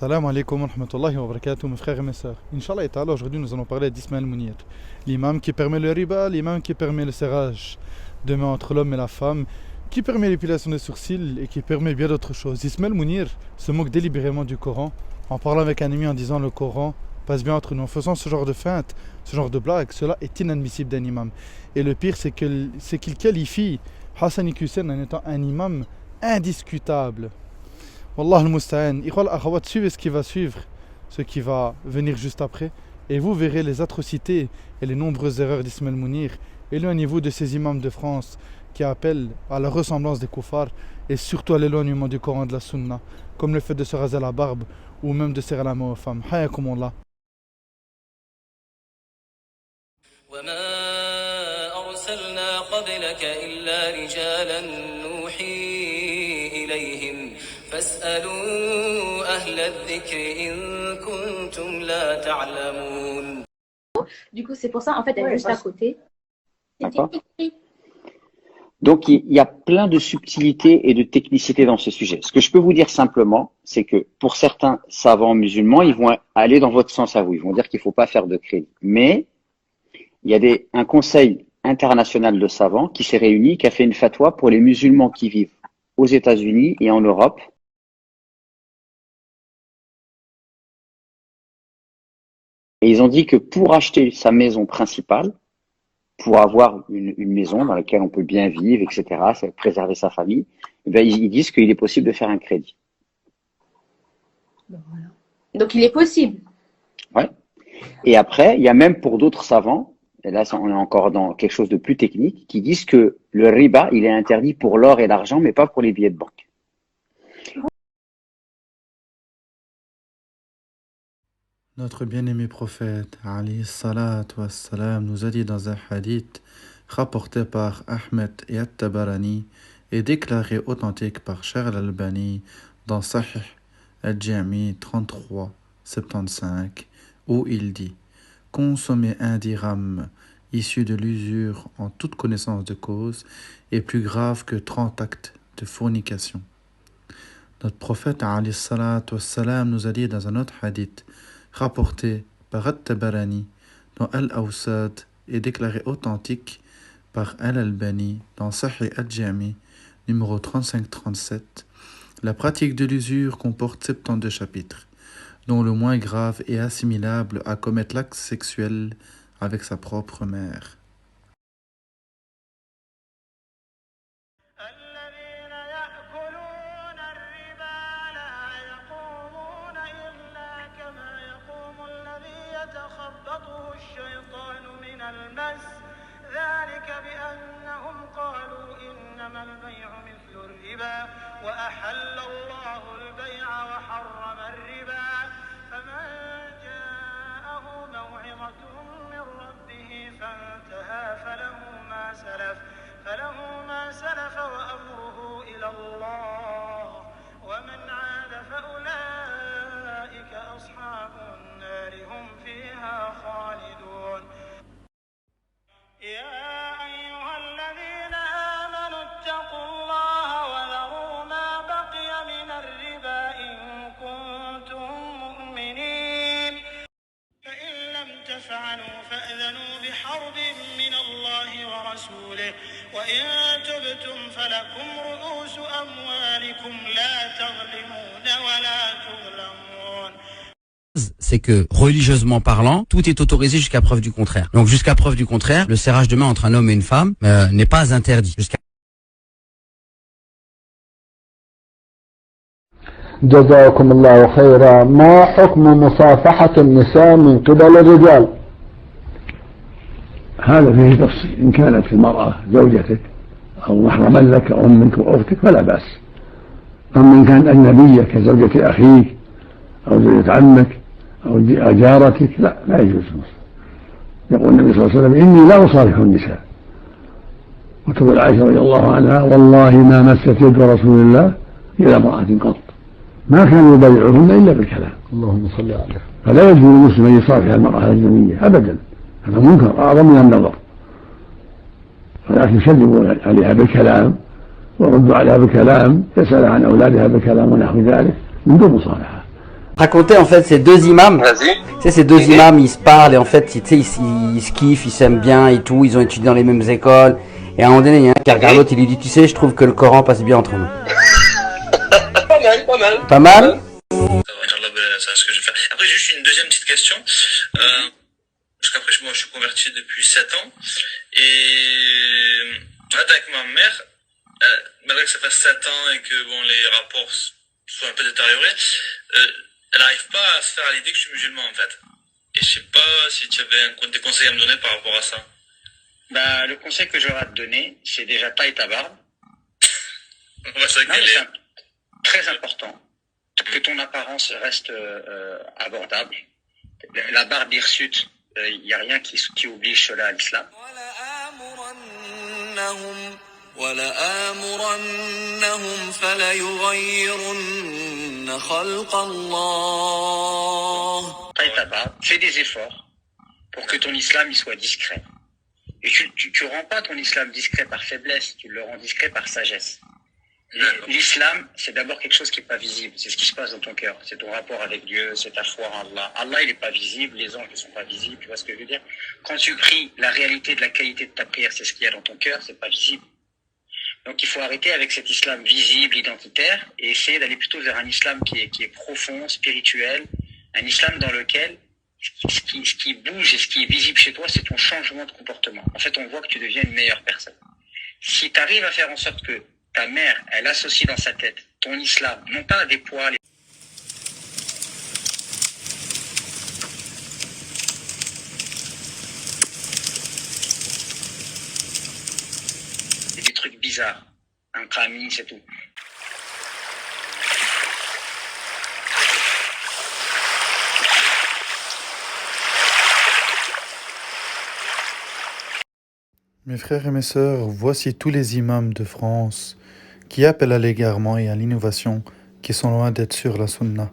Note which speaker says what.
Speaker 1: Salam alaikum wa rahmatullahi wa barakatuh, mes frères et mes sœurs. Inch'Allah et ta'ala, aujourd'hui nous allons parler d'Ismaël Mounir, l'imam qui permet le riba, l'imam qui permet le serrage de main entre l'homme et la femme, qui permet l'épilation des sourcils et qui permet bien d'autres choses. Ismaël Mounir se moque délibérément du Coran en parlant avec un ami en disant le Coran passe bien entre nous. En faisant ce genre de feinte, ce genre de blague, cela est inadmissible d'un imam. Et le pire c'est qu'il qualifie Hassan Hussein en étant un imam indiscutable. Wallah al-Musta'an. Suivez ce qui va suivre, ce qui va venir juste après, et vous verrez les atrocités et les nombreuses erreurs d'Ismaël Mounir. Éloignez-vous de ces imams de France qui appellent à la ressemblance des koufars et surtout à l'éloignement du Coran et de la Sunna, comme le fait de se raser la barbe ou même de serrer la main aux femmes. Hayakumullah.
Speaker 2: Du coup, c'est pour ça, en fait, elle est juste à côté.
Speaker 3: D'accord. Donc, il y a plein de subtilités et de technicités dans ce sujet. Ce que je peux vous dire simplement, c'est que pour certains savants musulmans, ils vont aller dans votre sens à vous. Ils vont dire qu'il ne faut pas faire de crédit. Mais il y a un conseil international de savants qui s'est réuni, qui a fait une fatwa pour les musulmans qui vivent aux États-Unis et en Europe. Et ils ont dit que pour acheter sa maison principale, pour avoir une maison dans laquelle on peut bien vivre, etc., préserver sa famille, ben ils disent qu'il est possible de faire un crédit.
Speaker 2: Voilà. Donc il est possible.
Speaker 3: Ouais. Et après, il y a même pour d'autres savants, et là on est encore dans quelque chose de plus technique, qui disent que le riba, il est interdit pour l'or et l'argent, mais pas pour les billets de banque.
Speaker 1: Notre bien-aimé prophète, alayhi salatu wassalam, nous a dit dans un hadith rapporté par Ahmed et At-Tabarani et déclaré authentique par Charles al-Albani dans Sahih al-Jami 33-75, où il dit « Consommer un dirham issu de l'usure en toute connaissance de cause est plus grave que 30 actes de fornication. » Notre prophète, alayhi salatu wassalam, nous a dit dans un autre hadith rapporté par At-Tabarani dans Al-Awsad et déclaré authentique par Al-Albani dans Sahih al-Jami numéro 35-37, la pratique de l'usure comporte 72 chapitres, dont le moins grave est assimilable à commettre l'acte sexuel avec sa propre mère.
Speaker 4: وأحل الله البيع وحرم الربا فمن جاءه موعظة من ربه فانتهى فله ما سلف وأمره إلى الله ومن عاد فأولئك أصحاب النار هم فيها خالدون. فأذنوا بحرب من الله ورسوله وإن تبتم فلكم رؤوس أموالكم لا تظلمون ولا تظلمون.
Speaker 5: C'est que, religieusement parlant, tout est autorisé jusqu'à preuve du contraire. Donc jusqu'à preuve du contraire, le serrage de main entre un homme et une femme n'est pas interdit.
Speaker 6: جزاكم الله خيرا. ما حكم مصافحة النساء من قبل الرجال؟
Speaker 7: هذا فيه تفصيل. إن كانت المرأة زوجتك أو محرما لك أو أمك وأختك فلا بأس. أما إن كانت أجنبية كزوجة أخيك أو زوجة عمك أو جارتك لا يجوز. يقول النبي صلى الله عليه وسلم إني لا أصافح النساء. وتقول عائشة رضي الله عنها والله ما مست يد رسول الله إلى امرأة قط ما كان يبايعهن إلا بالكلام.
Speaker 6: اللهم صل عليه.
Speaker 7: فلا يجوز للمسلم أن يصافح المرأة الأجنبية أبدا. هذا منكر أعظم من النظر. ولكن يسلموا عليها بالكلام وردوا عليها بالكلام، يسأل عن أولادها بالكلام ونحو ذلك من دون مصالحة.
Speaker 5: Raconter en fait ces deux imams.
Speaker 3: Vas-y.
Speaker 5: Tu sais, ces deux imams, ils se parlent et en fait, tu sais, ils se kiffent, ils s'aiment bien et tout. Ils ont étudié dans les mêmes écoles. Et à un moment donné, il y en a un qui regarde l'autre, il lui dit, tu sais, je trouve que le Coran passe bien entre nous.
Speaker 3: Pas mal, pas mal.
Speaker 5: Pas mal?
Speaker 8: Inch'Allah, c'est ce que je vais faire. Après, juste une deuxième petite question. Parce qu'après, moi, je suis converti depuis 7 ans. Et là, avec ma mère, malgré que ça fasse 7 ans et que bon, les rapports soient un peu détériorés, elle n'arrive pas à se faire à l'idée que je suis musulman, en fait. Et je sais pas si tu avais des conseils à me donner par rapport à ça.
Speaker 9: Bah, le conseil que j'aurais à te donner, c'est déjà taille ta barbe.
Speaker 8: Ouais, c'est vrai
Speaker 9: Non,
Speaker 8: qu'elle
Speaker 9: mais
Speaker 8: est...
Speaker 9: c'est très important que ton apparence reste abordable. La barbe hirsute, il n'y a rien qui oblige cela à l'islam.
Speaker 10: ولآمرنهم فليغيرن خلق الله.
Speaker 9: Taille ta barbe, fais des efforts pour que ton islam il soit discret. Et tu rends pas ton islam discret par faiblesse, tu le rends discret par sagesse. L'islam, c'est d'abord quelque chose qui n'est pas visible. C'est ce qui se passe dans ton cœur. C'est ton rapport avec Dieu, c'est ta foi en Allah. Allah, il n'est pas visible, les anges ne sont pas visibles. Tu vois ce que je veux dire? Quand tu pries, la réalité de la qualité de ta prière, c'est ce qu'il y a dans ton cœur, c'est pas visible. Donc il faut arrêter avec cet islam visible, identitaire, et essayer d'aller plutôt vers un islam qui est profond, spirituel, un islam dans lequel ce qui bouge et ce qui est visible chez toi, c'est ton changement de comportement. En fait, on voit que tu deviens une meilleure personne. Si tu arrives à faire en sorte que ta mère, elle associe dans sa tête ton islam, non pas à des poils, et des trucs bizarres, un khamis, c'est tout.
Speaker 1: Mes frères et mes sœurs, voici tous les imams de France qui appellent à l'égarement et à l'innovation, qui sont loin d'être sur la sunna.